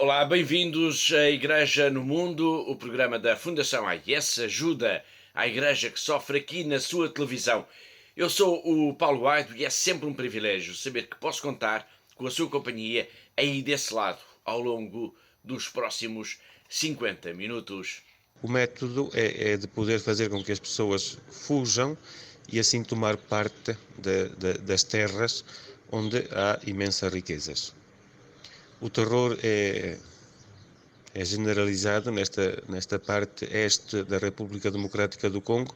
Olá, bem-vindos à Igreja no Mundo. O programa da Fundação AIS ajuda a Igreja que sofre aqui na sua televisão. Eu sou o Paulo Aido e é sempre um privilégio saber que posso contar com a sua companhia aí desse lado, ao longo dos próximos 50 minutos. O método é de poder fazer com que as pessoas fujam e assim tomar parte das terras onde há imensas riquezas. O terror é generalizado nesta parte este da República Democrática do Congo.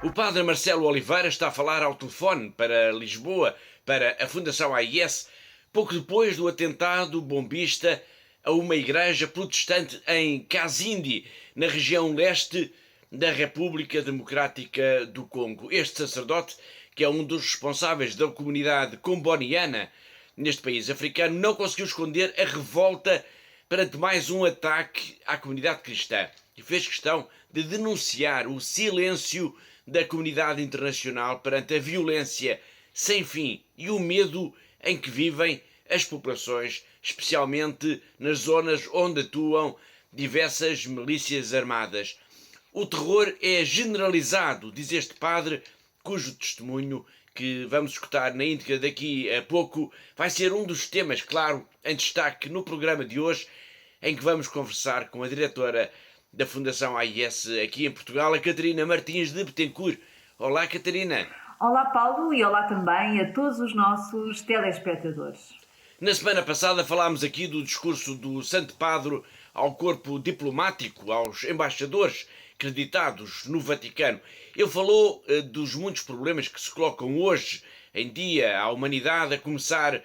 O padre Marcelo Oliveira está a falar ao telefone para Lisboa, para a Fundação AIS, pouco depois do atentado bombista a uma igreja protestante em Kazindi, na região leste da República Democrática do Congo. Este sacerdote, que é um dos responsáveis da comunidade comboniana neste país africano, não conseguiu esconder a revolta perante mais um ataque à comunidade cristã e fez questão de denunciar o silêncio da comunidade internacional perante a violência sem fim e o medo em que vivem as populações, especialmente nas zonas onde atuam diversas milícias armadas. O terror é generalizado, diz este padre, cujo testemunho que vamos escutar na íntegra daqui a pouco vai ser um dos temas, claro, em destaque no programa de hoje, em que vamos conversar com a diretora da Fundação AIS aqui em Portugal, a Catarina Martins de Betancourt. Olá, Catarina. Olá, Paulo, e olá também a todos os nossos telespectadores. Na semana passada falámos aqui do discurso do Santo Padre ao corpo diplomático, aos embaixadores acreditados no Vaticano. Ele falou dos muitos problemas que se colocam hoje em dia à humanidade, a começar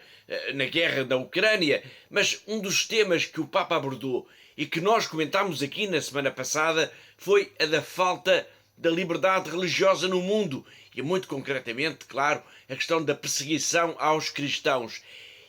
na guerra da Ucrânia, mas um dos temas que o Papa abordou e que nós comentámos aqui na semana passada foi a da falta da liberdade religiosa no mundo e, muito concretamente, claro, a questão da perseguição aos cristãos.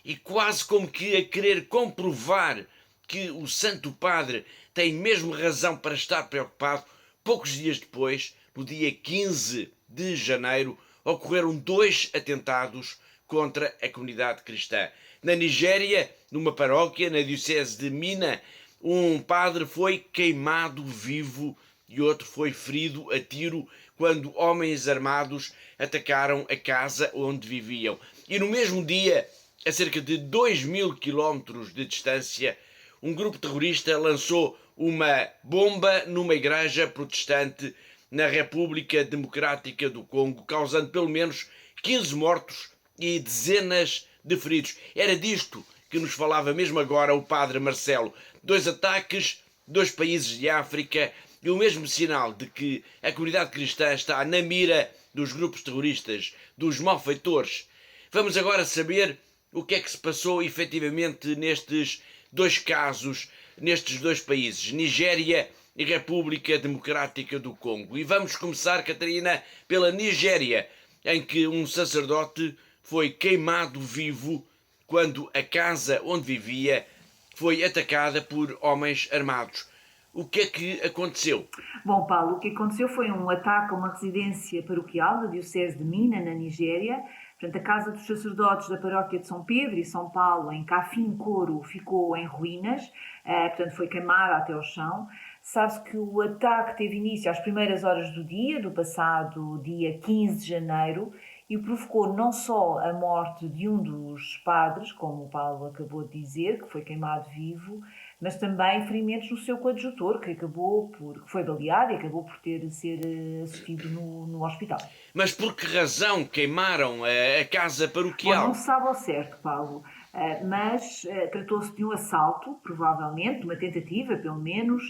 E quase como que a querer comprovar que o Santo Padre tem mesmo razão para estar preocupado, poucos dias depois, no dia 15 de janeiro, ocorreram 2 atentados contra a comunidade cristã. Na Nigéria, numa paróquia, na diocese de Mina, um padre foi queimado vivo e outro foi ferido a tiro quando homens armados atacaram a casa onde viviam. E no mesmo dia, a cerca de 2.000 quilómetros de distância, um grupo terrorista lançou uma bomba numa igreja protestante na República Democrática do Congo, causando pelo menos 15 mortos e dezenas de feridos. Era disto que nos falava mesmo agora o padre Marcelo. 2 ataques, 2 países de África e o mesmo sinal de que a comunidade cristã está na mira dos grupos terroristas, dos malfeitores. Vamos agora saber o que é que se passou efetivamente nestes 2 casos, nestes 2 países, Nigéria e República Democrática do Congo. E vamos começar, Catarina, pela Nigéria, em que um sacerdote foi queimado vivo quando a casa onde vivia foi atacada por homens armados. O que é que aconteceu? Bom, Paulo, o que aconteceu foi um ataque a uma residência paroquial da Diocese de Mina, na Nigéria. Portanto, a casa dos sacerdotes da paróquia de São Pedro e São Paulo, em Cafim-Coro, ficou em ruínas, portanto foi queimada até ao chão. Sabe-se que o ataque teve início às primeiras horas do dia, do passado dia 15 de janeiro, e provocou não só a morte de um dos padres, como o Paulo acabou de dizer, que foi queimado vivo, mas também ferimentos no seu coadjutor, que foi baleado e acabou por ter de ser assistido no hospital. Mas por que razão queimaram a casa paroquial? Bom, não se sabe ao certo, Paulo, mas tratou-se de um assalto, provavelmente, de uma tentativa, pelo menos,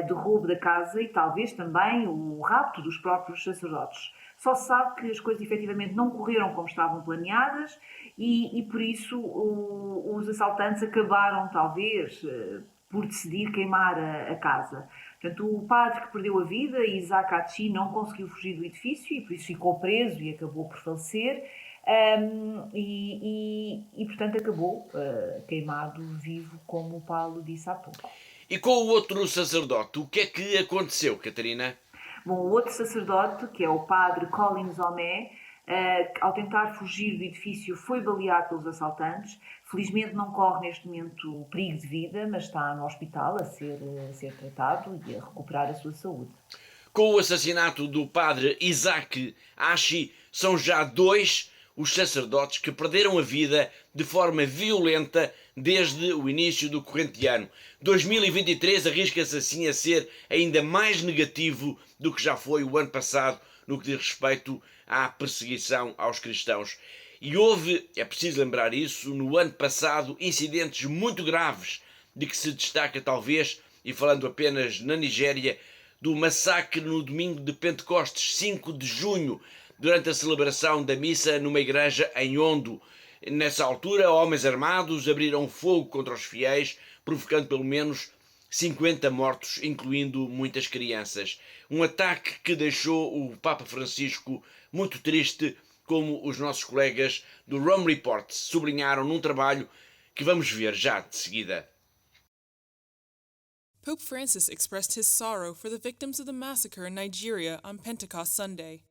de roubo da casa e talvez também o rapto dos próprios sacerdotes. Só se sabe que as coisas efetivamente não correram como estavam planeadas e por isso os assaltantes acabaram, talvez, por decidir queimar a casa. Portanto, o padre que perdeu a vida, Isaac Achi, não conseguiu fugir do edifício e por isso ficou preso e acabou por falecer. Portanto, acabou queimado vivo, como o Paulo disse há pouco. E com o outro sacerdote, o que é que aconteceu, Catarina? Bom, o outro sacerdote, que é o padre Collins Omé, Ao tentar fugir do edifício foi baleado pelos assaltantes. Felizmente não corre neste momento perigo de vida, mas está no hospital a ser tratado e a recuperar a sua saúde. Com o assassinato do padre Isaac Ashi, são já 2 os sacerdotes que perderam a vida de forma violenta desde o início do corrente ano. 2023 arrisca-se assim a ser ainda mais negativo do que já foi o ano passado no que diz respeito à perseguição aos cristãos. E houve, é preciso lembrar isso, no ano passado incidentes muito graves, de que se destaca talvez, e falando apenas na Nigéria, do massacre no domingo de Pentecostes, 5 de junho, durante a celebração da missa numa igreja em Ondo. Nessa altura, homens armados abriram fogo contra os fiéis, provocando pelo menos 50 mortos, incluindo muitas crianças. Um ataque que deixou o Papa Francisco muito triste, como os nossos colegas do Rome Report sublinharam num trabalho que vamos ver já de seguida. Pope Francis expressed his sorrow for the victims of the massacre in Nigeria on Pentecost Sunday.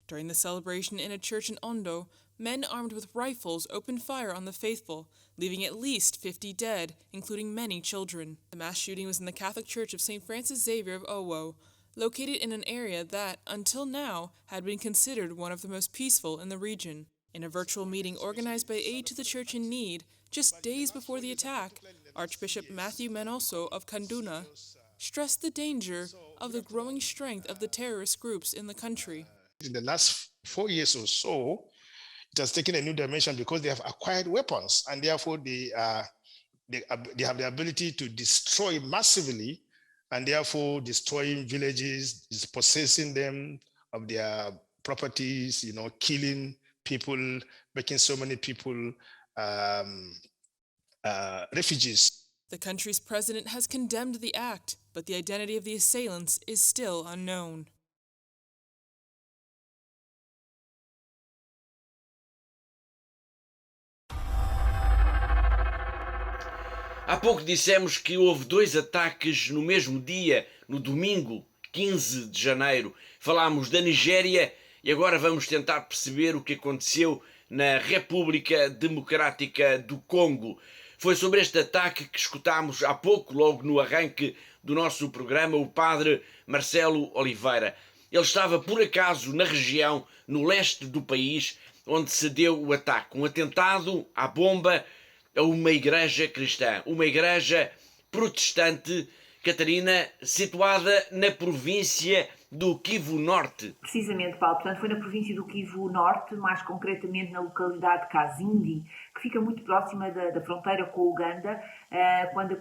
During the celebration in a church in Ondo, men armed with rifles opened fire on the faithful, leaving at least 50 dead, including many children. The mass shooting was in the Catholic Church of St. Francis Xavier of Owo, located in an area that, until now, had been considered one of the most peaceful in the region. In a virtual meeting organized by Aid to the Church in Need, just days before the attack, Archbishop Matthew Manoso of Kaduna stressed the danger of the growing strength of the terrorist groups in the country. In the last 4 years or so, it has taken a new dimension because they have acquired weapons, and therefore they have the ability to destroy massively, and therefore destroying villages, dispossessing them of their properties, killing people, making so many people refugees. The country's president has condemned the act, but the identity of the assailants is still unknown. Há pouco dissemos que houve 2 ataques no mesmo dia, no domingo, 15 de janeiro. Falámos da Nigéria e agora vamos tentar perceber o que aconteceu na República Democrática do Congo. Foi sobre este ataque que escutámos há pouco, logo no arranque do nosso programa, o padre Marcelo Oliveira. Ele estava, por acaso, na região, no leste do país, onde se deu o ataque. Um atentado à bomba a uma igreja cristã, uma igreja protestante, Catarina, situada na província do Kivu Norte. Precisamente, Paulo. Portanto, foi na província do Kivu Norte, mais concretamente na localidade de Kazindi, que fica muito próxima da fronteira com a Uganda,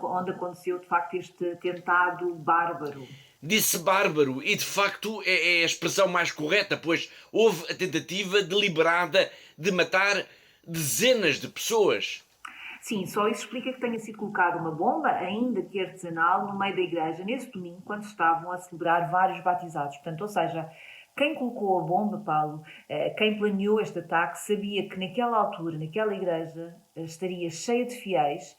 onde aconteceu, de facto, este atentado bárbaro. Disse bárbaro e, de facto, é a expressão mais correta, pois houve a tentativa deliberada de matar dezenas de pessoas. Sim, só isso explica que tenha sido colocada uma bomba, ainda que artesanal, no meio da igreja nesse domingo, quando estavam a celebrar vários batizados. Portanto, ou seja, quem colocou a bomba, Paulo, quem planeou este ataque, sabia que naquela altura, naquela igreja, estaria cheia de fiéis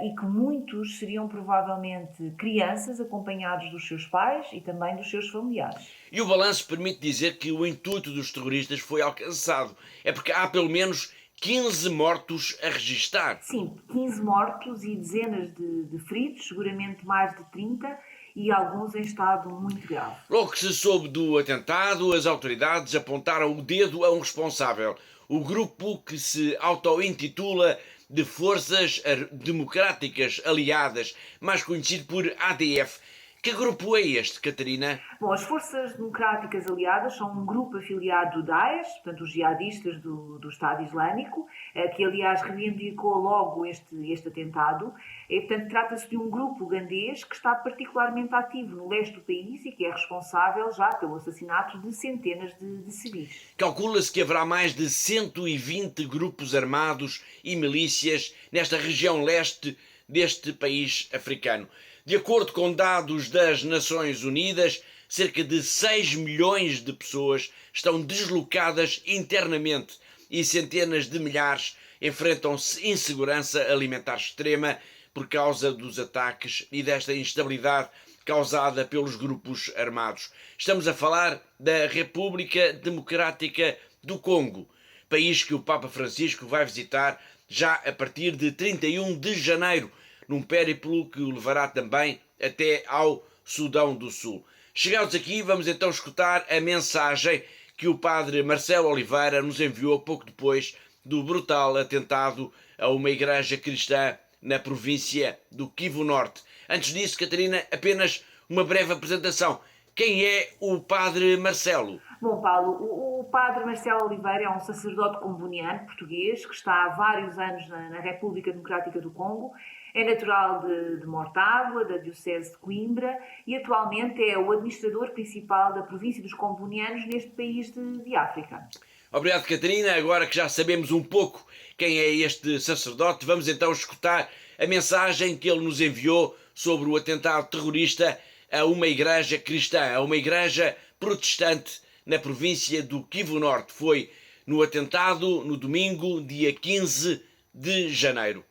e que muitos seriam provavelmente crianças acompanhados dos seus pais e também dos seus familiares. E o balanço permite dizer que o intuito dos terroristas foi alcançado. É porque há pelo menos 15 mortos a registar. Sim, 15 mortos e dezenas de feridos, seguramente mais de 30, e alguns em estado muito grave. Logo que se soube do atentado, as autoridades apontaram o dedo a um responsável. O grupo que se auto-intitula de Forças Democráticas Aliadas, mais conhecido por ADF. Que grupo é este, Catarina? Bom, as Forças Democráticas Aliadas são um grupo afiliado do Daesh, portanto os jihadistas do Estado Islâmico, que aliás reivindicou logo este atentado. E, portanto, trata-se de um grupo ugandês que está particularmente ativo no leste do país e que é responsável já pelo assassinato de centenas de civis. Calcula-se que haverá mais de 120 grupos armados e milícias nesta região leste deste país africano. De acordo com dados das Nações Unidas, cerca de 6 milhões de pessoas estão deslocadas internamente e centenas de milhares enfrentam-se insegurança alimentar extrema por causa dos ataques e desta instabilidade causada pelos grupos armados. Estamos a falar da República Democrática do Congo, país que o Papa Francisco vai visitar já a partir de 31 de janeiro, num périplo que o levará também até ao Sudão do Sul. Chegados aqui, vamos então escutar a mensagem que o padre Marcelo Oliveira nos enviou pouco depois do brutal atentado a uma igreja cristã na província do Kivu Norte. Antes disso, Catarina, apenas uma breve apresentação. Quem é o padre Marcelo? Bom, Paulo, o padre Marcelo Oliveira é um sacerdote comboniano português que está há vários anos na República Democrática do Congo. É natural de Mortágua, da Diocese de Coimbra, e atualmente é o administrador principal da província dos combonianos neste país de África. Obrigado, Catarina. Agora que já sabemos um pouco quem é este sacerdote, vamos então escutar a mensagem que ele nos enviou sobre o atentado terrorista a uma igreja cristã, a uma igreja protestante na província do Kivu Norte. Foi no atentado no domingo, dia 15 de janeiro.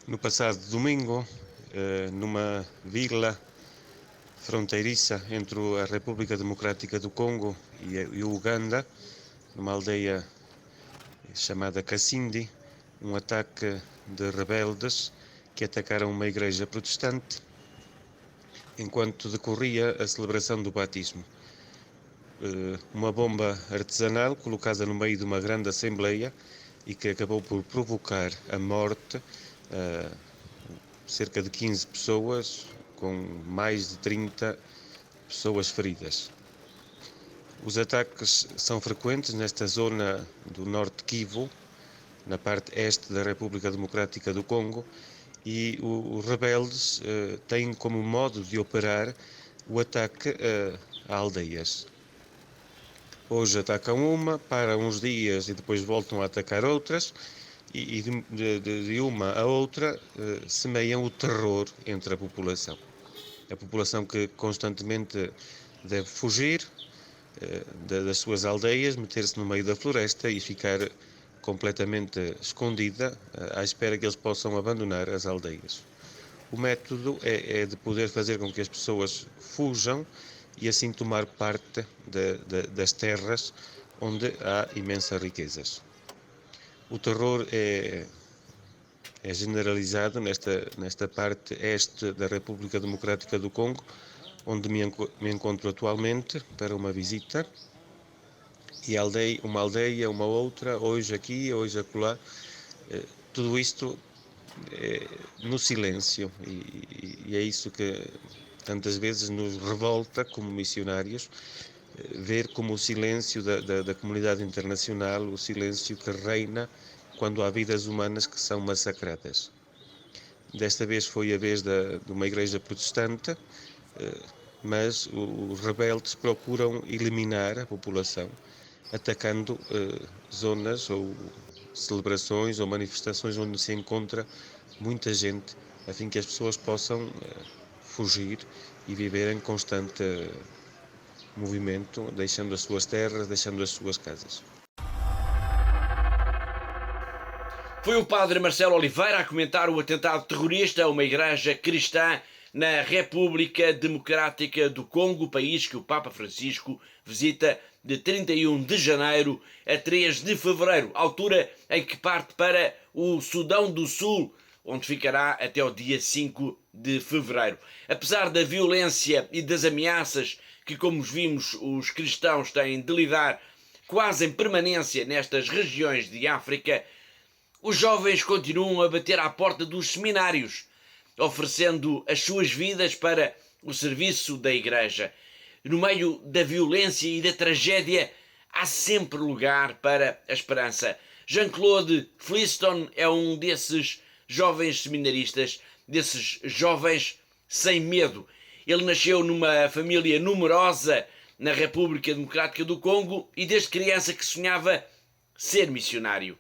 No passado domingo, numa vila fronteiriça entre a República Democrática do Congo e o Uganda, numa aldeia chamada Kasindi, um ataque de rebeldes que atacaram uma igreja protestante enquanto decorria a celebração do batismo. Uma bomba artesanal colocada no meio de uma grande assembleia e que acabou por provocar a morte cerca de 15 pessoas, com mais de 30 pessoas feridas. Os ataques são frequentes nesta zona do Norte Kivu, na parte este da República Democrática do Congo, e os rebeldes têm como modo de operar o ataque a aldeias. Hoje atacam uma, param uns dias e depois voltam a atacar outras, e de uma a outra semeiam o terror entre a população. A população que constantemente deve fugir das suas aldeias, meter-se no meio da floresta e ficar completamente escondida à espera que eles possam abandonar as aldeias. O método é de poder fazer com que as pessoas fujam e assim tomar parte das terras onde há imensas riquezas. O terror é generalizado nesta parte este da República Democrática do Congo, onde me encontro atualmente para uma visita, e uma aldeia, uma outra, hoje aqui, hoje acolá, tudo isto no silêncio, e é isso que tantas vezes nos revolta como missionários, ver como o silêncio da comunidade internacional, o silêncio que reina quando há vidas humanas que são massacradas. Desta vez foi a vez de uma igreja protestante, mas os rebeldes procuram eliminar a população, atacando zonas ou celebrações ou manifestações onde se encontra muita gente, a fim que as pessoas possam fugir e viver em constante movimento, deixando as suas terras, deixando as suas casas. Foi o padre Marcelo Oliveira a comentar o atentado terrorista a uma igreja cristã na República Democrática do Congo, país que o Papa Francisco visita de 31 de janeiro a 3 de fevereiro, altura em que parte para o Sudão do Sul, onde ficará até o dia 5 de fevereiro. Apesar da violência e das ameaças que, como vimos, os cristãos têm de lidar quase em permanência nestas regiões de África, os jovens continuam a bater à porta dos seminários, oferecendo as suas vidas para o serviço da Igreja. No meio da violência e da tragédia, há sempre lugar para a esperança. Jean-Claude Fliston é um desses jovens seminaristas, desses jovens sem medo. Ele nasceu numa família numerosa na República Democrática do Congo e desde criança que sonhava ser missionário.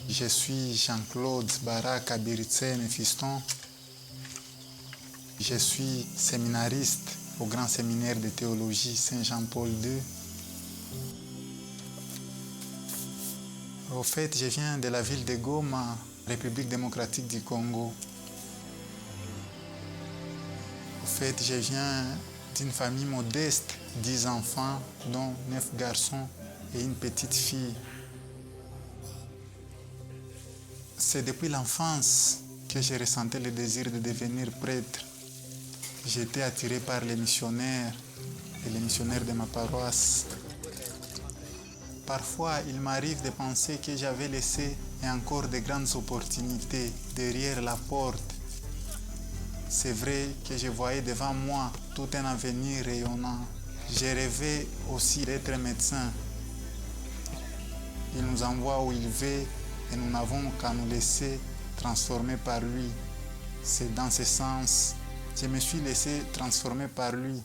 Je suis Jean-Claude Baraka Biritsene Fiston. Je suis séminariste au Grand Séminaire de Théologie Saint-Jean-Paul II. Au fait, je viens de la ville de Goma, République démocratique du Congo. fait, je viens d'une famille modeste, 10 enfants, dont 9 garçons et une petite fille. C'est depuis l'enfance que j'ai ressenti le désir de devenir prêtre. J'étais attiré par les missionnaires et les missionnaires de ma paroisse. Parfois, il m'arrive de penser que j'avais laissé encore de grandes opportunités derrière la porte. C'est vrai que je voyais devant moi tout un avenir rayonnant. J'ai rêvé aussi d'être médecin. Il nous envoie où il veut et nous n'avons qu'à nous laisser transformer par lui. C'est dans ce sens, je me suis laissé transformer par lui.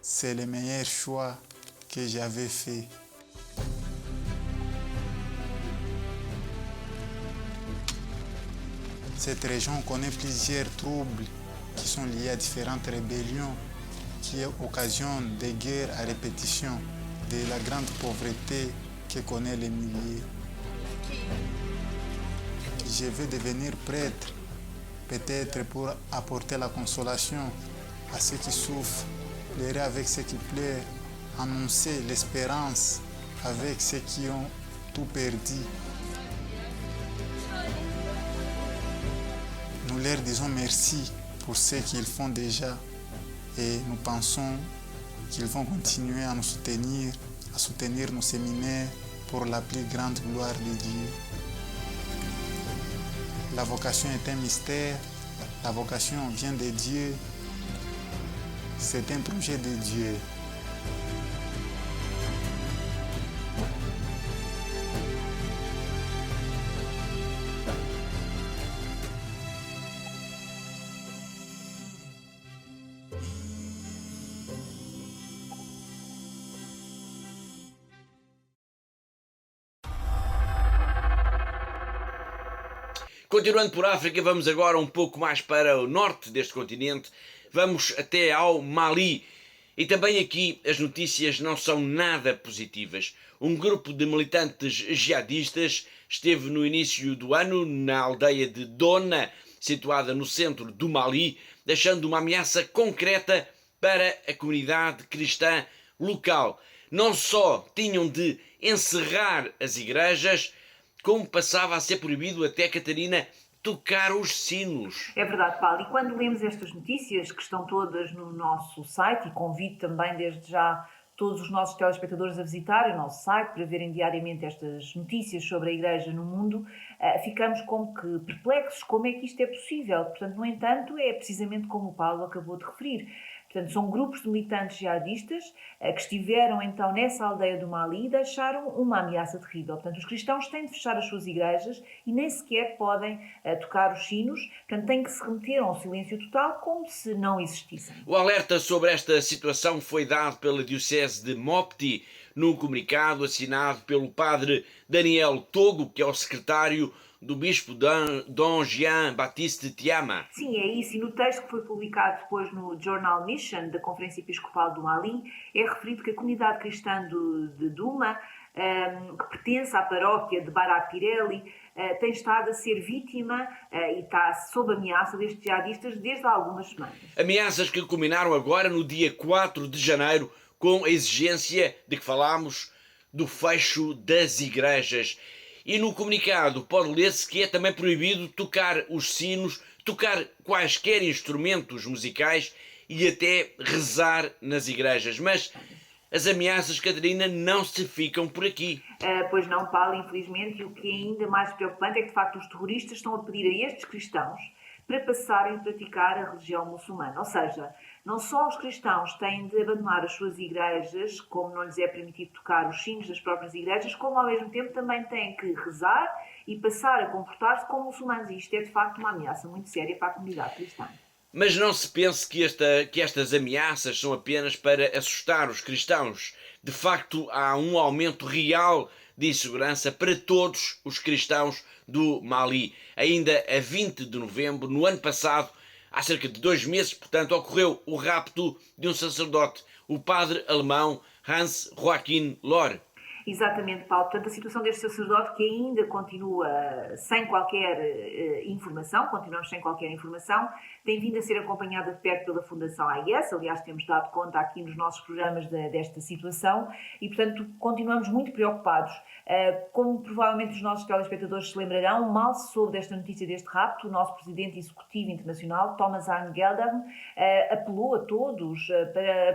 C'est le meilleur choix que j'avais fait. Cette région connaît plusieurs troubles qui sont liés à différentes rébellions qui occasionnent des guerres à répétition, de la grande pauvreté que connaît les milliers. Je veux devenir prêtre, peut-être pour apporter la consolation à ceux qui souffrent, pleurer avec ceux qui pleurent, annoncer l'espérance avec ceux qui ont tout perdu. Nous leur disons merci pour ce qu'ils font déjà et nous pensons qu'ils vont continuer à nous soutenir, à soutenir nos séminaires pour la plus grande gloire de Dieu. La vocation est un mystère, la vocation vient de Dieu, c'est un projet de Dieu. Continuando por África, vamos agora um pouco mais para o norte deste continente, vamos até ao Mali. E também aqui as notícias não são nada positivas. Um grupo de militantes jihadistas esteve no início do ano na aldeia de Dona, situada no centro do Mali, deixando uma ameaça concreta para a comunidade cristã local. Não só tinham de encerrar as igrejas, como passava a ser proibido até, Catarina, tocar os sinos. É verdade, Paulo. E quando lemos estas notícias, que estão todas no nosso site, e convido também desde já todos os nossos telespectadores a visitarem o nosso site para verem diariamente estas notícias sobre a Igreja no mundo, ficamos como que perplexos como é que isto é possível. Portanto, no entanto, é precisamente como o Paulo acabou de referir. Portanto, são grupos de militantes jihadistas que estiveram então nessa aldeia do Mali e deixaram uma ameaça terrível. Portanto, os cristãos têm de fechar as suas igrejas e nem sequer podem tocar os sinos. Portanto, têm que se remeter a um silêncio total como se não existissem. O alerta sobre esta situação foi dado pela Diocese de Mopti num comunicado assinado pelo padre Daniel Togo, que é o secretário do bispo Dom Jean-Baptiste Tiama. Sim, é isso. E no texto que foi publicado depois no Journal Mission da Conferência Episcopal do Mali, é referido que a comunidade cristã de Douma, que pertence à paróquia de Barapirelli, tem estado a ser vítima e está sob ameaça destes jihadistas desde há algumas semanas. Ameaças que culminaram agora no dia 4 de janeiro com a exigência de que falámos do fecho das igrejas. E no comunicado pode ler-se que é também proibido tocar os sinos, tocar quaisquer instrumentos musicais e até rezar nas igrejas. Mas as ameaças, Catarina, não se ficam por aqui. Pois não, Paulo, infelizmente, e o que é ainda mais preocupante é que, de facto, os terroristas estão a pedir a estes cristãos para passarem a praticar a religião muçulmana. Ou seja, não só os cristãos têm de abandonar as suas igrejas, como não lhes é permitido tocar os sinos das próprias igrejas, como ao mesmo tempo também têm que rezar e passar a comportar-se como muçulmanos. E isto é, de facto, uma ameaça muito séria para a comunidade cristã. Mas não se pense que estas ameaças são apenas para assustar os cristãos. De facto, há um aumento real de insegurança para todos os cristãos do Mali. Ainda a 20 de novembro, no ano passado, há cerca de 2 meses, portanto, ocorreu o rapto de um sacerdote, o padre alemão Hans Joachim Lohr. Exatamente, Paulo. Portanto, a situação deste sacerdote que ainda continua sem qualquer informação, continuamos sem qualquer informação, tem vindo a ser acompanhada de perto pela Fundação AIS, aliás temos dado conta aqui nos nossos programas desta situação e, portanto, continuamos muito preocupados. Como provavelmente os nossos telespectadores se lembrarão, mal se soube desta notícia deste rapto, o nosso Presidente Executivo Internacional, Thomas Arne Geldern, apelou a todos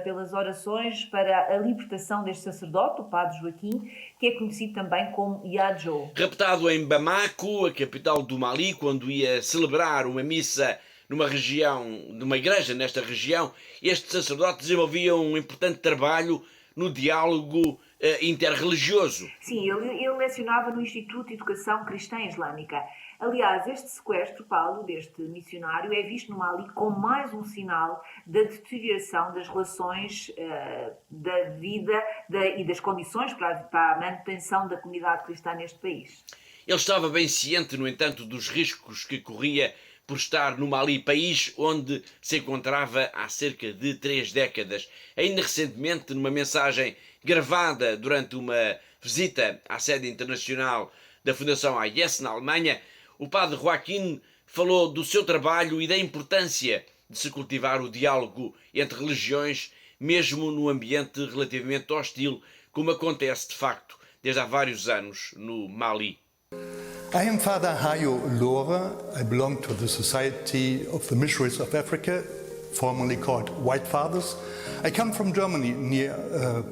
pelas orações para a libertação deste sacerdote, o Padre Joaquim, que é conhecido também como Yajo. Raptado em Bamako, a capital do Mali, quando ia celebrar uma missa numa igreja nesta região, este sacerdote desenvolvia um importante trabalho no diálogo interreligioso. Sim, ele lecionava no Instituto de Educação Cristã Islâmica. Aliás, este sequestro, Paulo, deste missionário, é visto no Mali como mais um sinal da deterioração das relações da vida e das condições para a manutenção da comunidade cristã neste país. Ele estava bem ciente, no entanto, dos riscos que corria por estar no Mali, país onde se encontrava há cerca de 3 décadas. Ainda recentemente, numa mensagem gravada durante uma visita à sede internacional da Fundação AIS na Alemanha, o Padre Joaquim falou do seu trabalho e da importância de se cultivar o diálogo entre religiões, mesmo num ambiente relativamente hostil, como acontece de facto desde há vários anos no Mali. I am Father Hayo Lore. I belong to the Society of the Missionaries of Africa, formerly called White Fathers. I come from Germany, near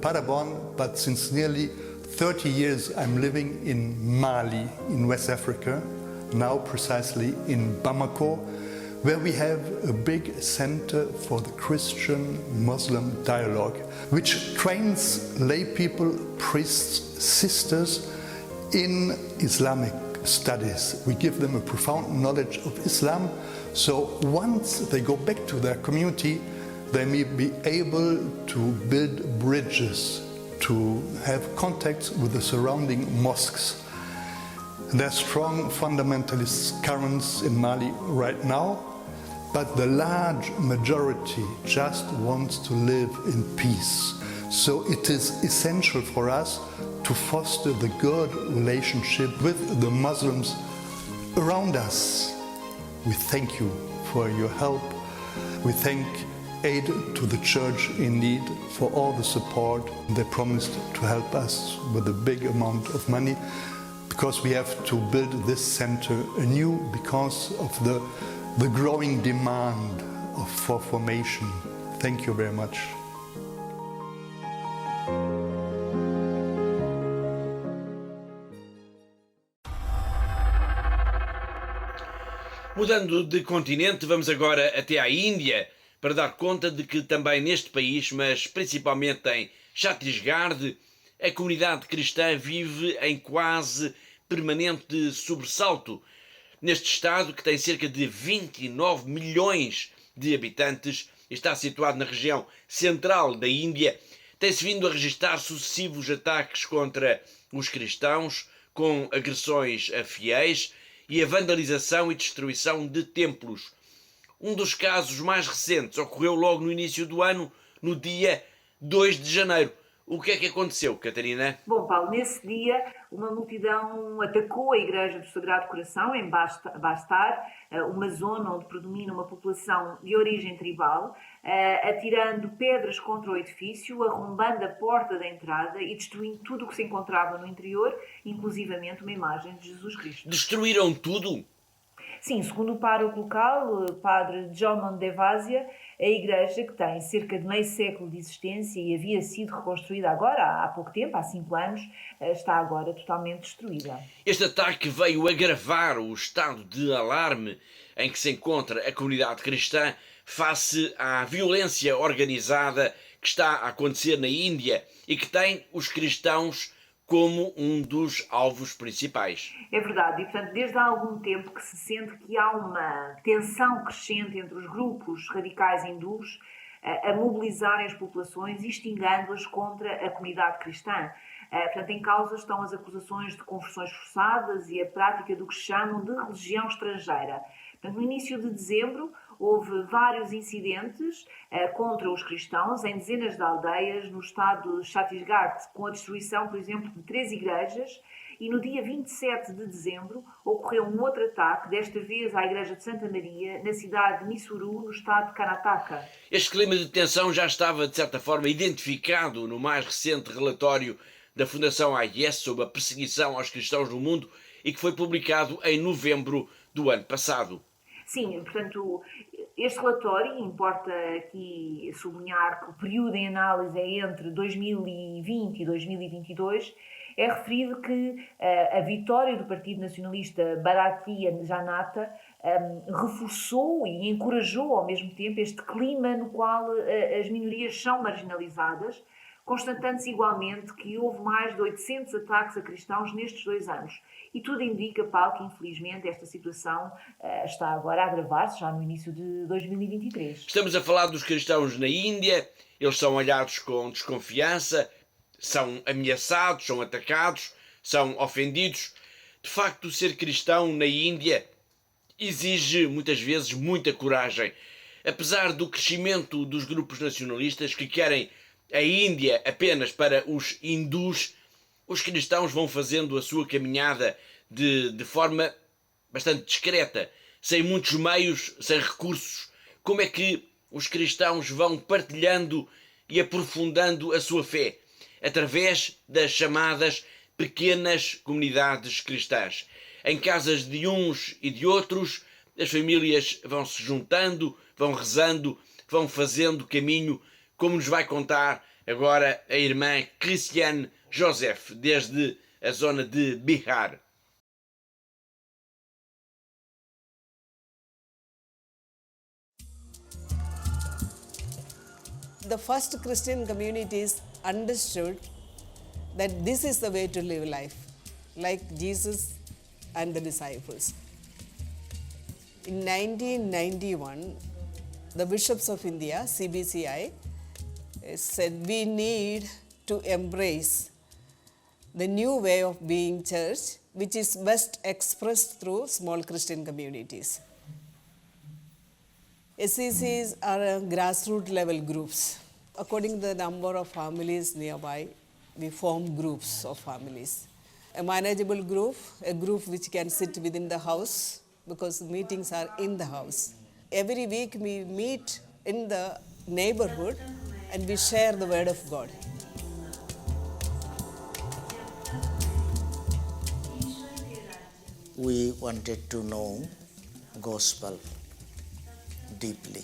Paderborn, but since nearly 30 years I'm living in Mali, in West Africa, now precisely in Bamako, where we have a big center for the Christian-Muslim dialogue, which trains lay people, priests, sisters in Islamic studies. We give them a profound knowledge of Islam, so once they go back to their community, they may be able to build bridges, to have contacts with the surrounding mosques. And there are strong fundamentalist currents in Mali right now, but the large majority just wants to live in peace. So it is essential for us to foster the good relationship with the Muslims around us. We thank you for your help. We thank Aid to the Church in Need for all the support. They promised to help us with a big amount of money because we have to build this center anew because of the growing demand for formation. Thank you very much. Mudando de continente, vamos agora até à Índia para dar conta de que também neste país, mas principalmente em Chhattisgarh, a comunidade cristã vive em quase permanente sobressalto. Neste estado, que tem cerca de 29 milhões de habitantes e está situado na região central da Índia, tem-se vindo a registrar sucessivos ataques contra os cristãos, com agressões a fiéis e a vandalização e destruição de templos. Um dos casos mais recentes ocorreu logo no início do ano, no dia 2 de janeiro. O que é que aconteceu, Catarina? Bom, Paulo, nesse dia uma multidão atacou a Igreja do Sagrado Coração, em Bastar, uma zona onde predomina uma população de origem tribal, atirando pedras contra o edifício, arrombando a porta da entrada e destruindo tudo o que se encontrava no interior, inclusivamente uma imagem de Jesus Cristo. Destruíram tudo? Sim, segundo o pároco local, o padre John Devasia, a igreja, que tem cerca de meio século de existência e havia sido reconstruída agora, há pouco tempo, há 5 anos, está agora totalmente destruída. Este ataque veio agravar o estado de alarme em que se encontra a comunidade cristã face à violência organizada que está a acontecer na Índia e que tem os cristãos como um dos alvos principais. É verdade, e portanto desde há algum tempo que se sente que há uma tensão crescente entre os grupos radicais hindus a mobilizarem as populações, instigando-as contra a comunidade cristã. Portanto, em causa estão as acusações de conversões forçadas e a prática do que chamam de religião estrangeira. Portanto, no início de dezembro, houve vários incidentes contra os cristãos em dezenas de aldeias no estado de Chhattisgarh, com a destruição, por exemplo, de 3 igrejas e no dia 27 de dezembro ocorreu um outro ataque, desta vez à Igreja de Santa Maria, na cidade de Missuru, no estado de Karnataka. Este clima de tensão já estava, de certa forma, identificado no mais recente relatório da Fundação AIS sobre a perseguição aos cristãos no mundo e que foi publicado em novembro do ano passado. Sim, portanto, este relatório, importa aqui sublinhar que o período em análise é entre 2020 e 2022, é referido que a vitória do Partido Nacionalista Bharatiya Janata reforçou e encorajou ao mesmo tempo este clima no qual as minorias são marginalizadas, constatando-se igualmente que houve mais de 800 ataques a cristãos nestes 2 anos. E tudo indica, Paulo, que infelizmente esta situação está agora a agravar-se já no início de 2023. Estamos a falar dos cristãos na Índia, eles são olhados com desconfiança, são ameaçados, são atacados, são ofendidos. De facto, ser cristão na Índia exige muitas vezes muita coragem. Apesar do crescimento dos grupos nacionalistas que querem a Índia apenas para os hindus, os cristãos vão fazendo a sua caminhada de forma bastante discreta, sem muitos meios, sem recursos. Como é que os cristãos vão partilhando e aprofundando a sua fé? Através das chamadas pequenas comunidades cristãs. Em casas de uns e de outros, as famílias vão se juntando, vão rezando, vão fazendo caminho, como nos vai contar agora a irmã Christiane Joseph, desde a zona de Bihar. The first Christian communities understood that this is the way to live life, like Jesus and the disciples. In 1991, the bishops of India, CBCI, said we need to embrace the new way of being church, which is best expressed through small Christian communities. SCCs are grassroots level groups. According to the number of families nearby, we form groups of families. A manageable group, a group which can sit within the house because meetings are in the house. Every week we meet in the neighborhood and we share the word of God. We wanted to know gospel deeply.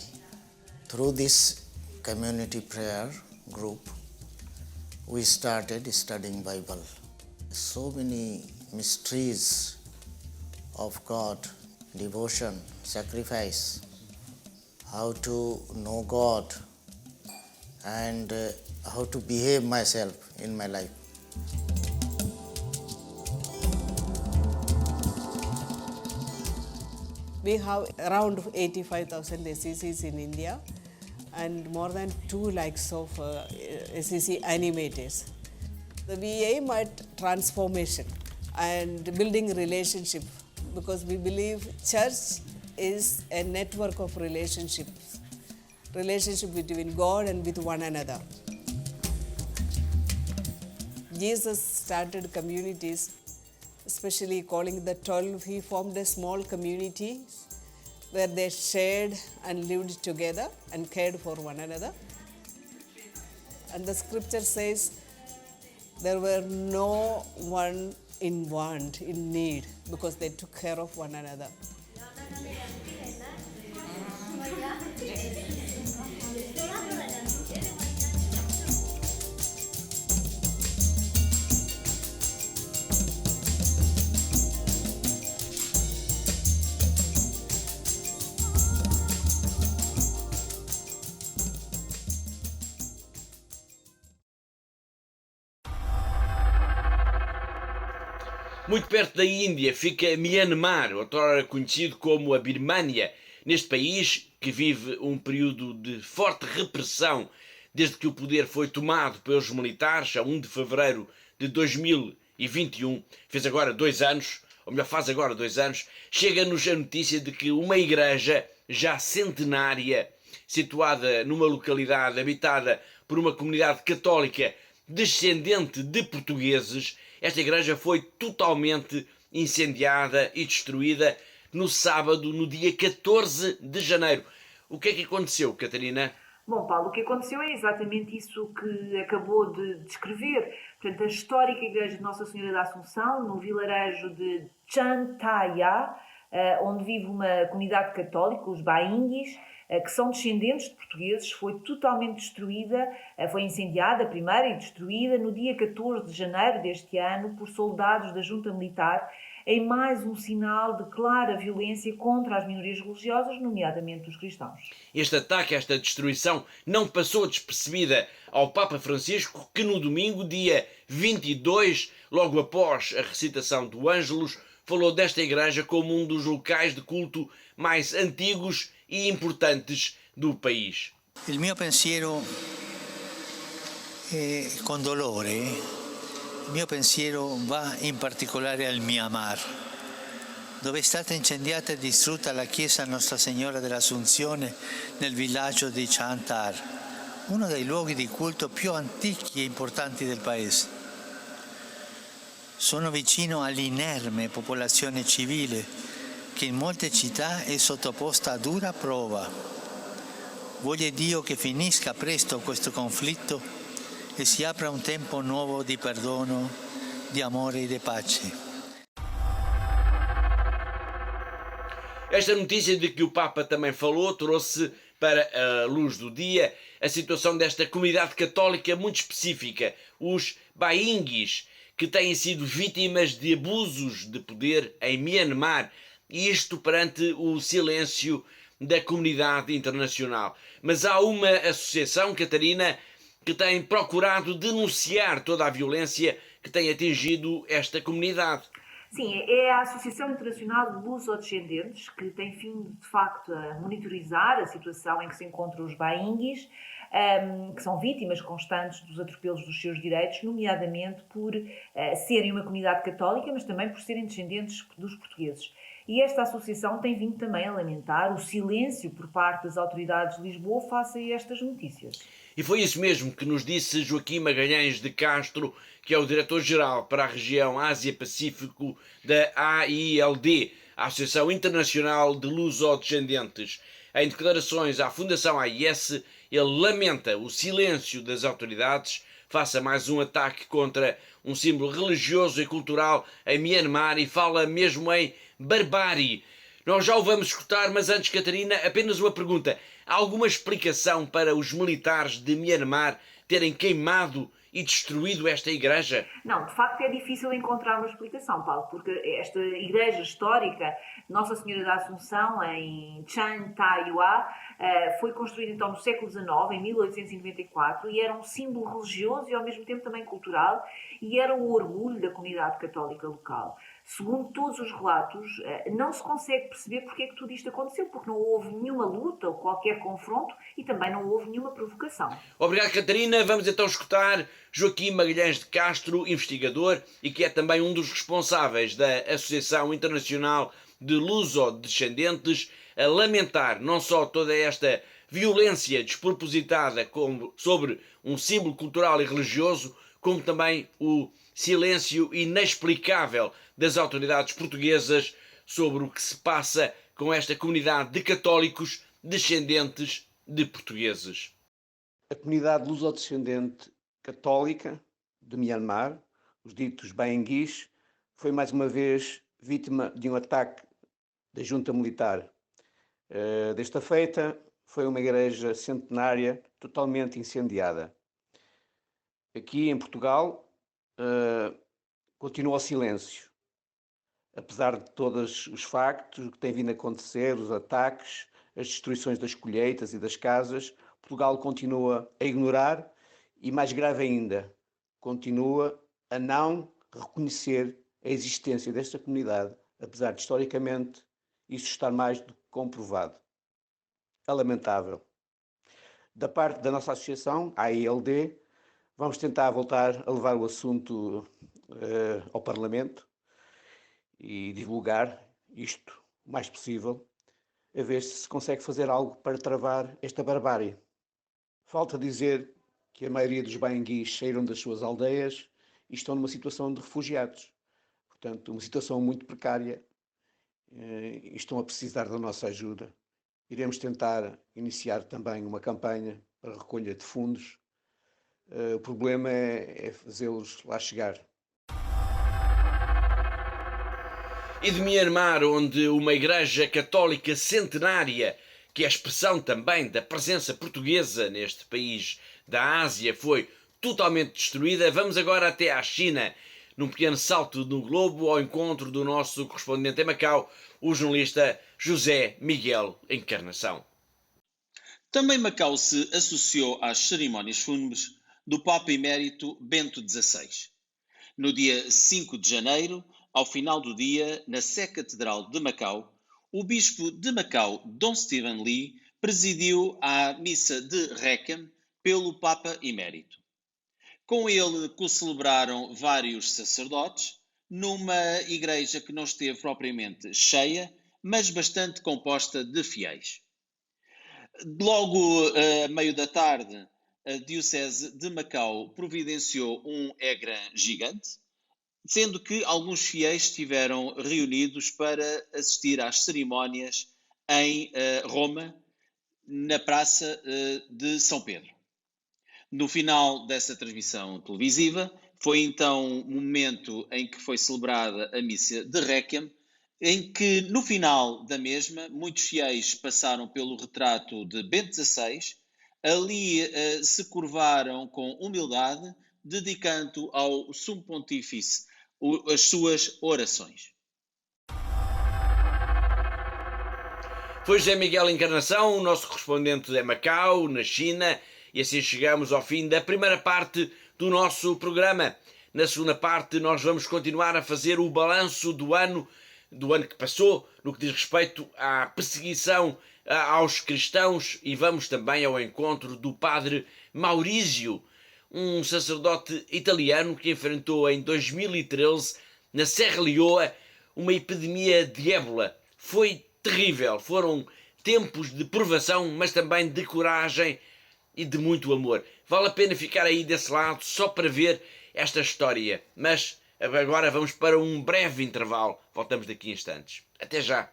Through this community prayer group, we started studying Bible. So many mysteries of God, devotion, sacrifice, how to know God and how to behave myself in my life. We have around 85,000 SCCs in India and more than 2 lakhs of SCC animators. We aim at transformation and building relationship because we believe church is a network of relationships, relationship between God and with one another. Jesus started communities, especially calling the 12, he formed a small community where they shared and lived together and cared for one another. And the scripture says there were no one in want, in need, because they took care of one another. Muito perto da Índia fica Myanmar, outrora conhecido como a Birmânia. Neste país, que vive um período de forte repressão desde que o poder foi tomado pelos militares a 1 de fevereiro de 2021, fez agora 2 anos, ou melhor, faz agora 2 anos, chega-nos a notícia de que uma igreja já centenária, situada numa localidade habitada por uma comunidade católica descendente de portugueses, esta igreja foi totalmente incendiada e destruída no sábado, no dia 14 de janeiro. O que é que aconteceu, Catarina? Bom, Paulo, o que aconteceu é exatamente isso que acabou de descrever. Portanto, a histórica Igreja de Nossa Senhora da Assunção, no vilarejo de Chantaya, onde vive uma comunidade católica, os Bainguis, que são descendentes de portugueses, foi totalmente destruída, foi incendiada primeiro e destruída no dia 14 de janeiro deste ano por soldados da junta militar, em mais um sinal de clara violência contra as minorias religiosas, nomeadamente os cristãos. Este ataque, esta destruição, não passou despercebida ao Papa Francisco, que no domingo, dia 22, logo após a recitação do Ângelus, falou desta igreja como um dos locais de culto mais antigos e importantes do país. Il mio pensiero è con dolore. Il mio pensiero va in particolare al Myanmar, dove è stata incendiata e distrutta la chiesa Nostra Signora dell'Assunzione nel villaggio di Chantar, uno dei luoghi di culto più antichi e importanti del paese. Sono vicino all'inerme popolazione civile che in molte città è sottoposta a dura prova. Voglio Dio che finisca presto questo conflitto e si apra un tempo nuovo di perdono, di amore e di pace. Esta notícia de que o Papa também falou trouxe para a luz do dia a situação desta comunidade católica muito específica, os Bainguis, que têm sido vítimas de abusos de poder em Myanmar, e isto perante o silêncio da comunidade internacional. Mas há uma associação, Catarina, que tem procurado denunciar toda a violência que tem atingido esta comunidade. Sim, é a Associação Internacional de Lusodescendentes, que tem vindo, de facto, a monitorizar a situação em que se encontram os Bainguis, que são vítimas constantes dos atropelos dos seus direitos, nomeadamente por serem uma comunidade católica, mas também por serem descendentes dos portugueses. E esta associação tem vindo também a lamentar o silêncio por parte das autoridades de Lisboa face a estas notícias. E foi isso mesmo que nos disse Joaquim Magalhães de Castro, que é o diretor-geral para a região Ásia-Pacífico da AILD, a Associação Internacional de Lusodescendentes. Em declarações à Fundação AIS, ele lamenta o silêncio das autoridades face a mais um ataque contra um símbolo religioso e cultural em Myanmar e fala mesmo em barbárie. Nós já o vamos escutar, mas antes, Catarina, apenas uma pergunta. Há alguma explicação para os militares de Myanmar terem queimado e destruído esta igreja? Não, de facto é difícil encontrar uma explicação, Paulo, porque esta igreja histórica, Nossa Senhora da Assunção, em Chantayua, foi construída então no século XIX, em 1894, e era um símbolo religioso e ao mesmo tempo também cultural, e era o orgulho da comunidade católica local. Segundo todos os relatos, não se consegue perceber porque é que tudo isto aconteceu, porque não houve nenhuma luta ou qualquer confronto e também não houve nenhuma provocação. Obrigado, Catarina. Vamos então escutar Joaquim Magalhães de Castro, investigador e que é também um dos responsáveis da Associação Internacional de Lusodescendentes, a lamentar não só toda esta violência despropositada sobre um símbolo cultural e religioso, como também o silêncio inexplicável das autoridades portuguesas sobre o que se passa com esta comunidade de católicos descendentes de portugueses. A comunidade lusodescendente católica de Myanmar, os ditos Bainguis, foi mais uma vez vítima de um ataque da junta militar. Desta feita, foi uma igreja centenária totalmente incendiada. Aqui em Portugal, continua o silêncio. Apesar de todos os factos que têm vindo a acontecer, os ataques, as destruições das colheitas e das casas, Portugal continua a ignorar e, mais grave ainda, continua a não reconhecer a existência desta comunidade, apesar de, historicamente, isso estar mais do que comprovado. É lamentável. Da parte da nossa associação, a AILD, vamos tentar voltar a levar o assunto ao Parlamento e divulgar isto o mais possível, a ver se consegue fazer algo para travar esta barbárie. Falta dizer que a maioria dos baenguis saíram das suas aldeias e estão numa situação de refugiados. Portanto, uma situação muito precária e estão a precisar da nossa ajuda. Iremos tentar iniciar também uma campanha para recolha de fundos. O problema é fazê-los lá chegar. E de Myanmar, onde uma igreja católica centenária, que é a expressão também da presença portuguesa neste país da Ásia, foi totalmente destruída, vamos agora até à China, num pequeno salto no globo, ao encontro do nosso correspondente em Macau, o jornalista José Miguel Encarnação. Também Macau se associou às cerimónias fúnebres do Papa Emérito Bento XVI. No dia 5 de janeiro, ao final do dia, na Sé Catedral de Macau, o bispo de Macau, Dom Stephen Lee, presidiu a missa de Requiem pelo Papa Emérito. Com ele co-celebraram vários sacerdotes, numa igreja que não esteve propriamente cheia, mas bastante composta de fiéis. Logo a meio da tarde, a Diocese de Macau providenciou um ecrã gigante, sendo que alguns fiéis estiveram reunidos para assistir às cerimónias em Roma, na Praça de São Pedro. No final dessa transmissão televisiva, foi então o momento em que foi celebrada a missa de Requiem, em que no final da mesma, muitos fiéis passaram pelo retrato de Bento XVI, ali se curvaram com humildade, dedicando ao Sumo Pontífice as suas orações. Foi José Miguel Encarnação, o nosso correspondente em Macau, na China, e assim chegamos ao fim da primeira parte do nosso programa. Na segunda parte nós vamos continuar a fazer o balanço do ano que passou, no que diz respeito à perseguição aos cristãos, e vamos também ao encontro do padre Maurício, um sacerdote italiano que enfrentou em 2013, na Serra Leoa, uma epidemia de ébola. Foi terrível, foram tempos de provação, mas também de coragem e de muito amor. Vale a pena ficar aí desse lado só para ver esta história. Mas agora vamos para um breve intervalo. Voltamos daqui a instantes. Até já!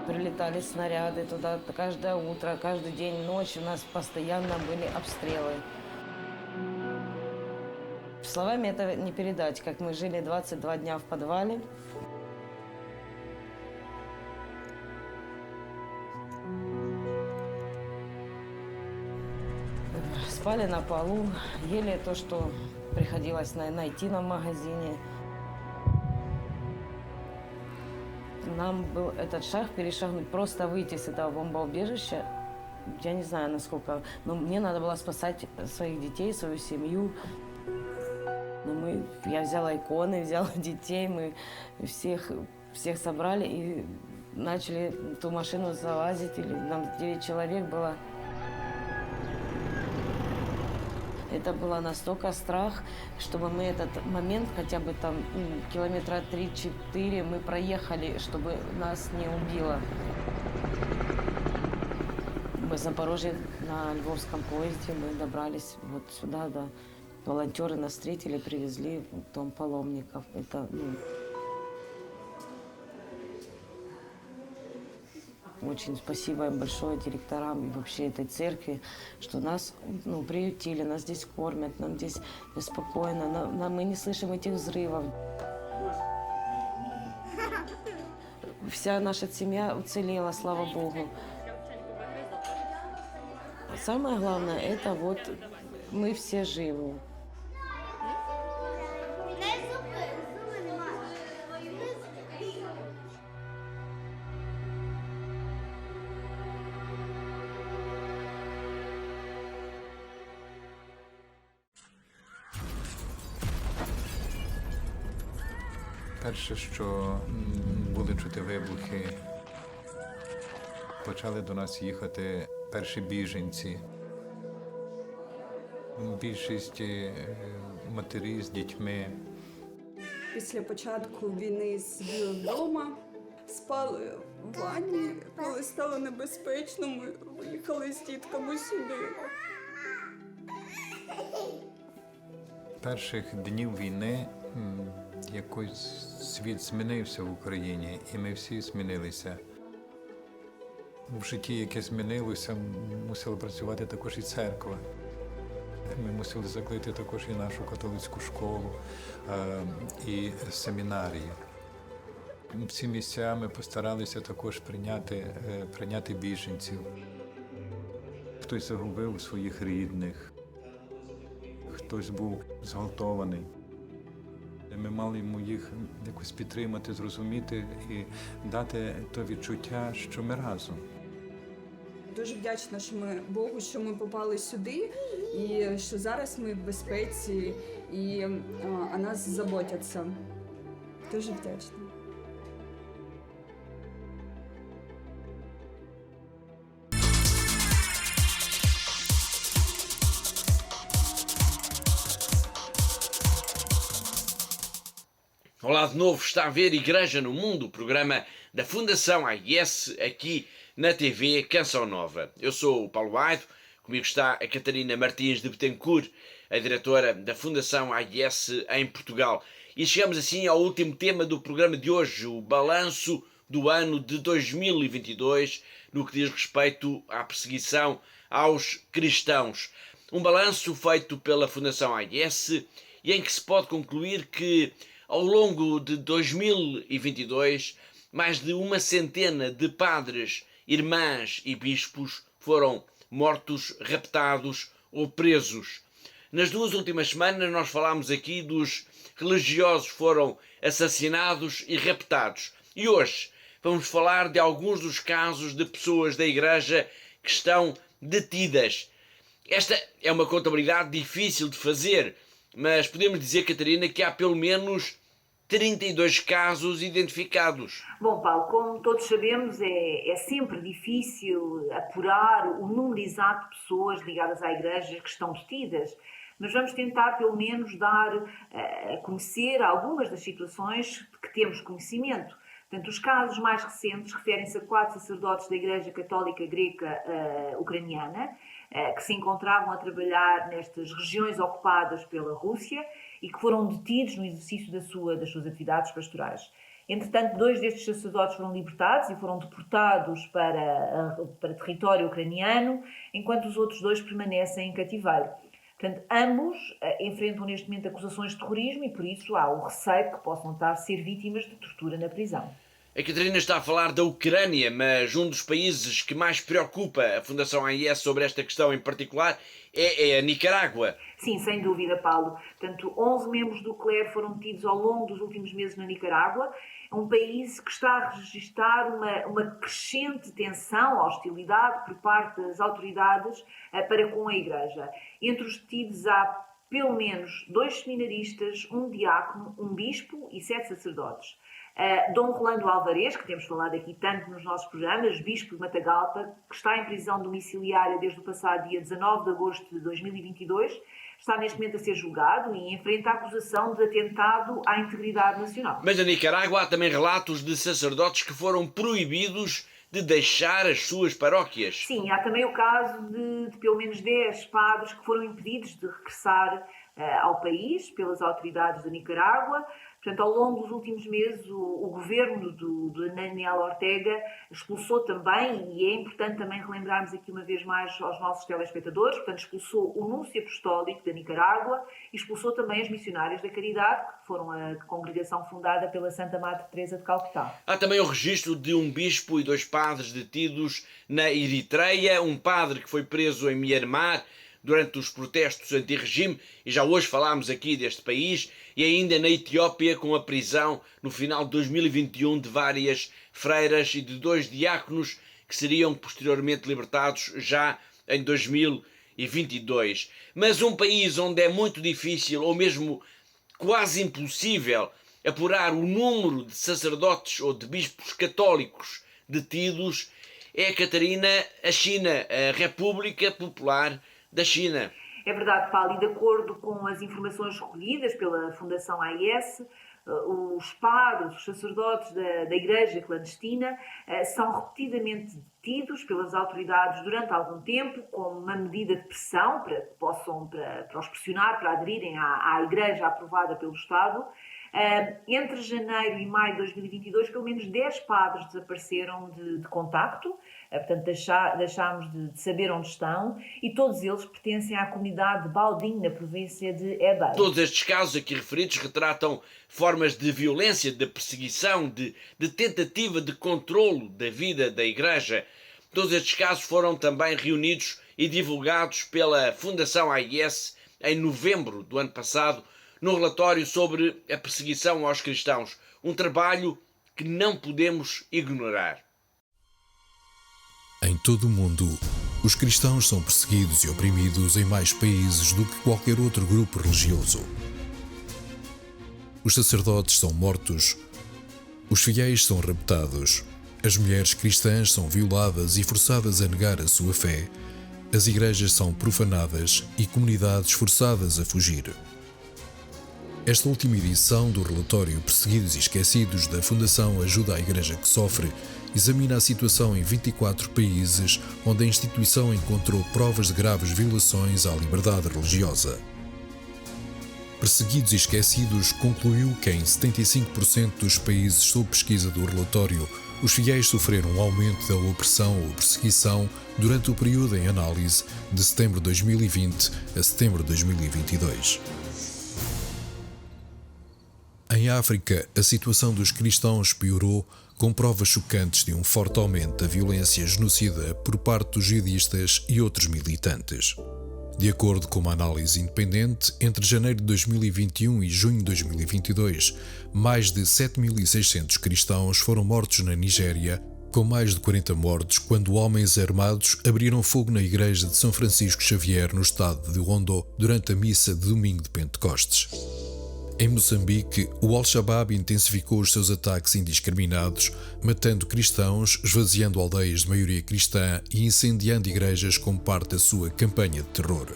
Прилетали снаряды туда каждое утро, каждый день, ночь у нас постоянно были обстрелы. Словами это не передать, как мы жили 22 дня в подвале. Спали на полу, ели то, что приходилось найти нам в магазине. Нам был этот шаг перешагнуть, просто выйти с этого бомбоубежища. Я не знаю, насколько, но мне надо было спасать своих детей, свою семью. Я взяла иконы, взяла детей, мы всех собрали и начали ту машину залазить. Нам 9 человек было. Это было настолько страх, чтобы мы этот момент, хотя бы там километра 3-4 мы проехали, чтобы нас не убило. В Запорожье на Львовском поезде мы добрались вот сюда, да. Волонтеры нас встретили, привезли в дом паломников. Это, очень спасибо им большое директорам и вообще этой церкви, что нас приютили, нас здесь кормят, нам здесь спокойно, мы не слышим этих взрывов. Вся наша семья уцелела, слава Богу. Самое главное, это вот мы все живы. Перше, що були чути вибухи, почали до нас їхати перші біженці. Більшість матері з дітьми. Після початку війни сиділи вдома, спали в ванні, коли стало небезпечно, ми виїхали з дітками сюди. Перших днів війни якось світ змінився в Україні, і ми всі змінилися. В житті, яке змінилося, мусила працювати також і церква. Ми мусили закрити також і нашу католицьку школу, і семінарії. Ці місця ми постаралися також прийняти біженців. Хтось загубив своїх рідних, хтось був зґвалтований. Ми мали йому їх якось підтримати, зрозуміти і дати то відчуття, що ми разом. Дуже вдячна, що Богу, що ми попали сюди, і що зараз ми в безпеці, і о нас заботяться. Дуже вдячна. Olá de novo, está a ver Igreja no Mundo, o programa da Fundação AIS aqui na TV Canção Nova. Eu sou o Paulo Aido, comigo está a Catarina Martins de Betancourt, a diretora da Fundação AIS em Portugal. E chegamos assim ao último tema do programa de hoje, o balanço do ano de 2022 no que diz respeito à perseguição aos cristãos. Um balanço feito pela Fundação AIS e em que se pode concluir que ao longo de 2022, mais de 100 de padres, irmãs e bispos foram mortos, raptados ou presos. Nas 2 últimas semanas nós falámos aqui dos religiosos que foram assassinados e raptados. E hoje vamos falar de alguns dos casos de pessoas da Igreja que estão detidas. Esta é uma contabilidade difícil de fazer, mas podemos dizer, Catarina, que há pelo menos 32 casos identificados. Bom, Paulo, como todos sabemos, é sempre difícil apurar o número exato de pessoas ligadas à Igreja que estão detidas, mas vamos tentar pelo menos dar a conhecer algumas das situações de que temos conhecimento. Portanto, os casos mais recentes referem-se a 4 sacerdotes da Igreja Católica Greca Ucraniana, que se encontravam a trabalhar nestas regiões ocupadas pela Rússia e que foram detidos no exercício das suas atividades pastorais. Entretanto, 2 destes sacerdotes foram libertados e foram deportados para território ucraniano, enquanto os outros 2 permanecem em cativeiro. Portanto, ambos enfrentam neste momento acusações de terrorismo e por isso há o receio que possam estar a ser vítimas de tortura na prisão. A Catarina está a falar da Ucrânia, mas um dos países que mais preocupa a Fundação AIS sobre esta questão em particular é a Nicarágua. Sim, sem dúvida, Paulo. Portanto, 11 membros do clero foram detidos ao longo dos últimos meses na Nicarágua. É um país que está a registrar uma crescente tensão, hostilidade por parte das autoridades para com a Igreja. Entre os detidos há pelo menos 2 seminaristas, um diácono, um bispo e 7 sacerdotes. Dom Rolando Alvarez, que temos falado aqui tanto nos nossos programas, bispo de Matagalpa, que está em prisão domiciliária desde o passado dia 19 de agosto de 2022, está neste momento a ser julgado e enfrenta a acusação de atentado à integridade nacional. Mas na Nicarágua há também relatos de sacerdotes que foram proibidos de deixar as suas paróquias. Sim, há também o caso de pelo menos 10 padres que foram impedidos de regressar ao país pelas autoridades da Nicarágua. Portanto, ao longo dos últimos meses, o governo de Daniel Ortega expulsou também, e é importante também relembrarmos aqui uma vez mais aos nossos telespectadores, portanto, expulsou o núncio apostólico da Nicarágua e expulsou também as missionárias da Caridade, que foram a congregação fundada pela Santa Madre Teresa de Calcutá. Há também o registro de um bispo e 2 padres detidos na Eritreia, um padre que foi preso em Mianmar durante os protestos anti-regime, e já hoje falámos aqui deste país, e ainda na Etiópia com a prisão no final de 2021 de várias freiras e de 2 diáconos que seriam posteriormente libertados já em 2022. Mas um país onde é muito difícil, ou mesmo quase impossível, apurar o número de sacerdotes ou de bispos católicos detidos é a China, a República Popular da China. É verdade, Paulo, e de acordo com as informações recolhidas pela Fundação AIS, os padres, os sacerdotes da Igreja clandestina são repetidamente detidos pelas autoridades durante algum tempo como uma medida de pressão para os pressionar para aderirem à Igreja aprovada pelo Estado. Entre janeiro e maio de 2022, pelo menos 10 padres desapareceram de contacto, portanto deixámos de saber onde estão, e todos eles pertencem à comunidade de Baoding, na província de Hebei. Todos estes casos aqui referidos retratam formas de violência, de perseguição, de tentativa de controlo da vida da Igreja. Todos estes casos foram também reunidos e divulgados pela Fundação AIS em novembro do ano passado, no relatório sobre a perseguição aos cristãos, um trabalho que não podemos ignorar. Em todo o mundo, os cristãos são perseguidos e oprimidos em mais países do que qualquer outro grupo religioso. Os sacerdotes são mortos, os fiéis são raptados, as mulheres cristãs são violadas e forçadas a negar a sua fé, as igrejas são profanadas e comunidades forçadas a fugir. Esta última edição do relatório Perseguidos e Esquecidos da Fundação Ajuda à Igreja que Sofre examina a situação em 24 países onde a instituição encontrou provas de graves violações à liberdade religiosa. Perseguidos e Esquecidos concluiu que em 75% dos países sob pesquisa do relatório, os fiéis sofreram um aumento da opressão ou perseguição durante o período em análise de setembro de 2020 a setembro de 2022. Em África, a situação dos cristãos piorou, com provas chocantes de um forte aumento da violência genocida por parte dos jihadistas e outros militantes. De acordo com uma análise independente, entre janeiro de 2021 e junho de 2022, mais de 7.600 cristãos foram mortos na Nigéria, com mais de 40 mortos quando homens armados abriram fogo na igreja de São Francisco Xavier, no estado de Ondo, durante a missa de domingo de Pentecostes. Em Moçambique, o Al-Shabaab intensificou os seus ataques indiscriminados, matando cristãos, esvaziando aldeias de maioria cristã e incendiando igrejas como parte da sua campanha de terror.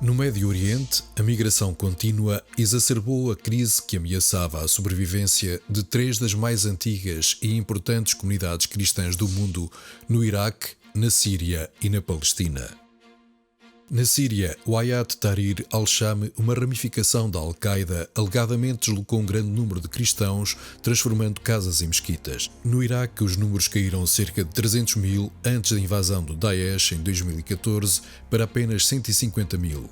No Médio Oriente, a migração contínua exacerbou a crise que ameaçava a sobrevivência de 3 das mais antigas e importantes comunidades cristãs do mundo, no Iraque, na Síria e na Palestina. Na Síria, o Hayat Tahrir al-Sham, uma ramificação da Al-Qaeda, alegadamente deslocou um grande número de cristãos, transformando casas em mesquitas. No Iraque, os números caíram cerca de 300 mil antes da invasão do Daesh em 2014 para apenas 150 mil.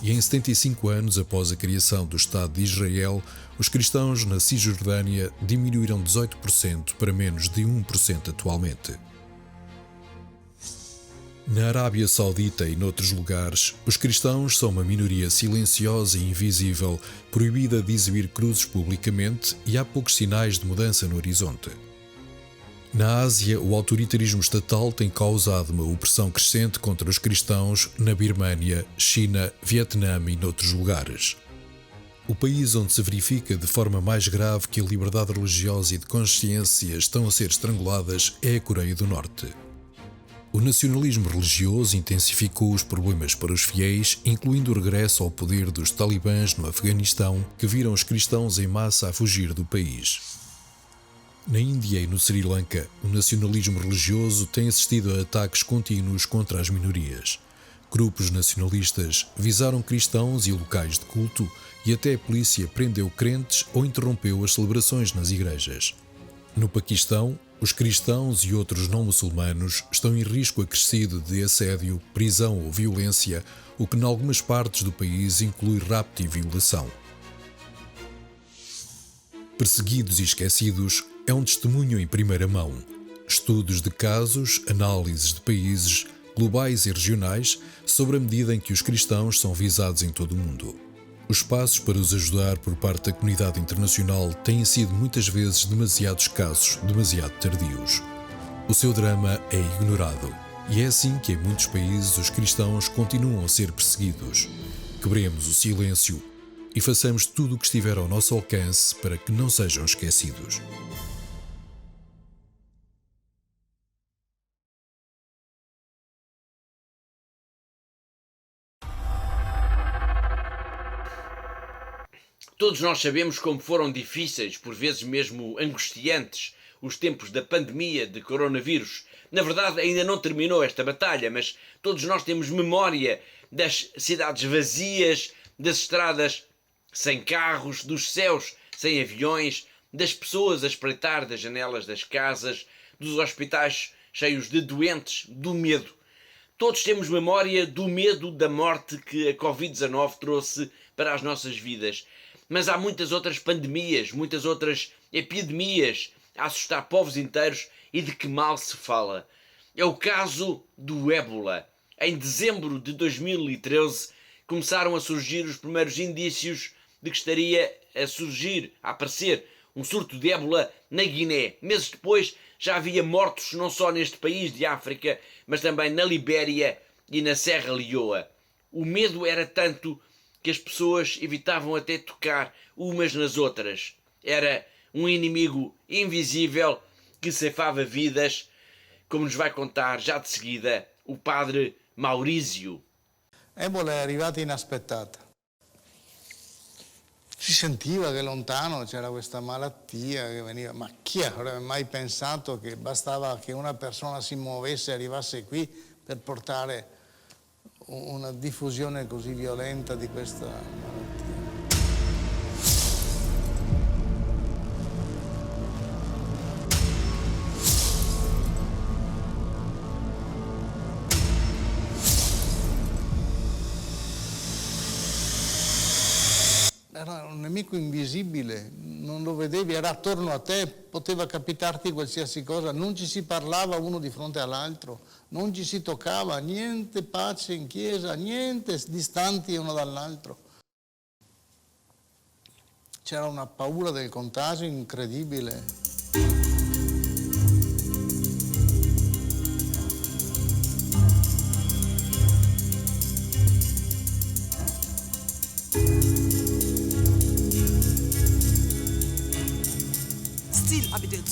E em 75 anos após a criação do Estado de Israel, os cristãos na Cisjordânia diminuíram 18% para menos de 1% atualmente. Na Arábia Saudita e noutros lugares, os cristãos são uma minoria silenciosa e invisível, proibida de exibir cruzes publicamente, e há poucos sinais de mudança no horizonte. Na Ásia, o autoritarismo estatal tem causado uma opressão crescente contra os cristãos na Birmânia, China, Vietnã e noutros lugares. O país onde se verifica de forma mais grave que a liberdade religiosa e de consciência estão a ser estranguladas é a Coreia do Norte. O nacionalismo religioso intensificou os problemas para os fiéis, incluindo o regresso ao poder dos talibãs no Afeganistão, que viram os cristãos em massa a fugir do país. Na Índia e no Sri Lanka, o nacionalismo religioso tem assistido a ataques contínuos contra as minorias. Grupos nacionalistas visaram cristãos e locais de culto e até a polícia prendeu crentes ou interrompeu as celebrações nas igrejas. No Paquistão, os cristãos e outros não muçulmanos estão em risco acrescido de assédio, prisão ou violência, o que em algumas partes do país inclui rapto e violação. Perseguidos e esquecidos é um testemunho em primeira mão. Estudos de casos, análises de países, globais e regionais, sobre a medida em que os cristãos são visados em todo o mundo. Os passos para os ajudar por parte da comunidade internacional têm sido muitas vezes demasiado escassos, demasiado tardios. O seu drama é ignorado, e é assim que em muitos países os cristãos continuam a ser perseguidos. Quebremos o silêncio e façamos tudo o que estiver ao nosso alcance para que não sejam esquecidos. Todos nós sabemos como foram difíceis, por vezes mesmo angustiantes, os tempos da pandemia de coronavírus. Na verdade, ainda não terminou esta batalha, mas todos nós temos memória das cidades vazias, das estradas sem carros, dos céus sem aviões, das pessoas a espreitar das janelas das casas, dos hospitais cheios de doentes, do medo. Todos temos memória do medo da morte que a Covid-19 trouxe para as nossas vidas. Mas há muitas outras pandemias, muitas outras epidemias a assustar povos inteiros e de que mal se fala. É o caso do ébola. Em dezembro de 2013 começaram a surgir os primeiros indícios de que estaria a aparecer um surto de ébola na Guiné. Meses depois já havia mortos não só neste país de África, mas também na Libéria e na Serra Leoa. O medo era tanto que as pessoas evitavam até tocar umas nas outras. Era um inimigo invisível que ceifava vidas, como nos vai contar já de seguida o padre Maurizio. Ebola è arrivata inaspettata. Si sentiva che lontano c'era questa malattia che veniva, ma chi avrebbe mai pensato che bastava che una persona si muovesse e arrivasse qui per portare una diffusione così violenta di questa malattia. Era un nemico invisibile, non lo vedevi, era attorno a te, poteva capitarti qualsiasi cosa, non ci si parlava uno di fronte all'altro, non ci si toccava, niente pace in chiesa, niente distanti uno dall'altro. C'era una paura del contagio incredibile.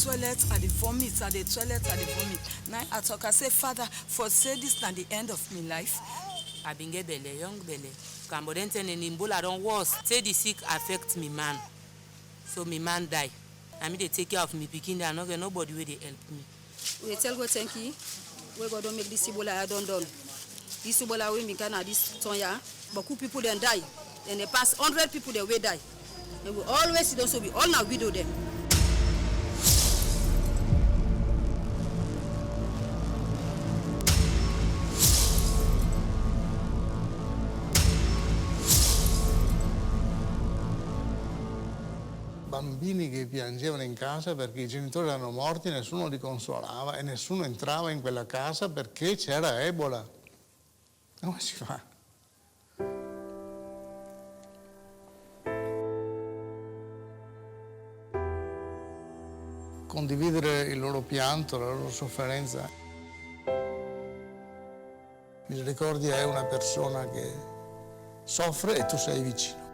Toilet and the vomit and the toilet and the vomit. Now I talk, I say, Father, for say this na the end of my life. I been get belle, young belle. Cambodente and Nimbola don't worse. Say the sick affect me man. So me man die. I mean they take care of me picking there, not get nobody where they help me. We tell God thank you. We God don't make this Ebola done. This Ebola we make na this Tonya. But people then die. And they pass 100 people they will die. And we always see those so we all now widow them. Bambini che piangevano in casa perché i genitori erano morti, nessuno li consolava e nessuno entrava in quella casa perché c'era Ebola. Come si fa? Condividere il loro pianto, la loro sofferenza. Misericordia è una persona che soffre e tu sei vicino.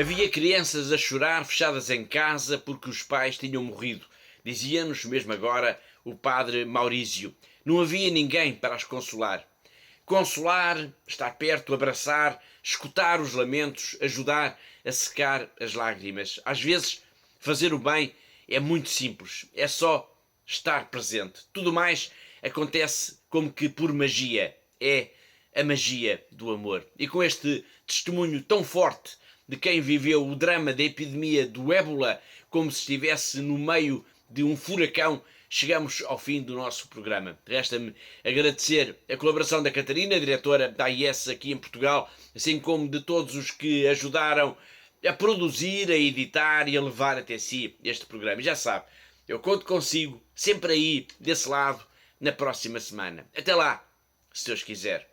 Havia crianças a chorar fechadas em casa porque os pais tinham morrido. Dizia-nos mesmo agora o padre Maurício. Não havia ninguém para as consolar. Consolar, estar perto, abraçar, escutar os lamentos, ajudar a secar as lágrimas. Às vezes, fazer o bem é muito simples. É só estar presente. Tudo mais acontece como que por magia. É a magia do amor. E com este testemunho tão forte de quem viveu o drama da epidemia do ébola como se estivesse no meio de um furacão, chegamos ao fim do nosso programa. Resta-me agradecer a colaboração da Catarina, diretora da AIS aqui em Portugal, assim como de todos os que ajudaram a produzir, a editar e a levar até si este programa. E já sabe, eu conto consigo, sempre aí, desse lado, na próxima semana. Até lá, se Deus quiser.